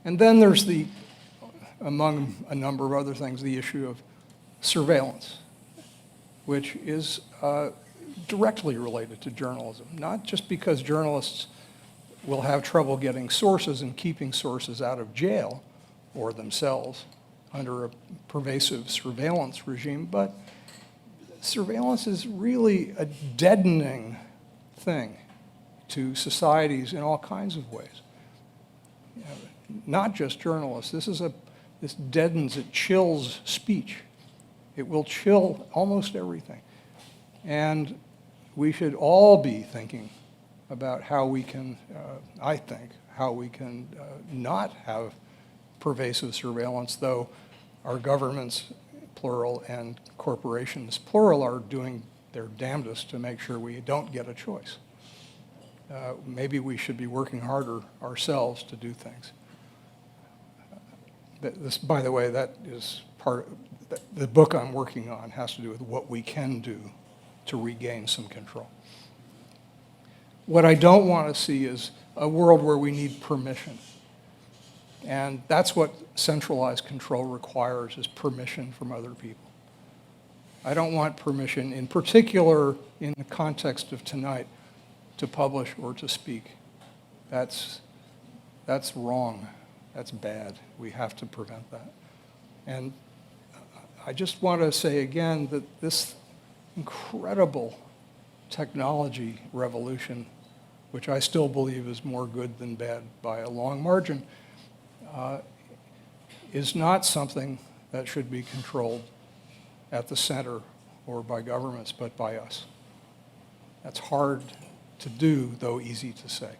And then there's among a number of other things, the issue of surveillance, which is directly related to journalism, not just because journalists will have trouble getting sources and keeping sources out of jail or themselves under a pervasive surveillance regime, but surveillance is really a deadening thing to societies in all kinds of ways. You know, not just journalists. This deadens, it chills speech. It will chill almost everything. And we should all be thinking about how we can, I think, how we can not have pervasive surveillance, though our governments, plural, and corporations, plural, are doing their damnedest to make sure we don't get a choice. Maybe we should be working harder ourselves to do things. By the way, that is the book I'm working on has to do with what we can do to regain some control. What I don't want to see is a world where we need permission. And that's what centralized control requires, is permission from other people. I don't want permission, in particular in the context of tonight, to publish or to speak. That's wrong. That's bad. We have to prevent that. And I just want to say again that this incredible technology revolution, which I still believe is more good than bad by a long margin, is not something that should be controlled at the center or by governments, but by us. That's hard to do, though easy to say.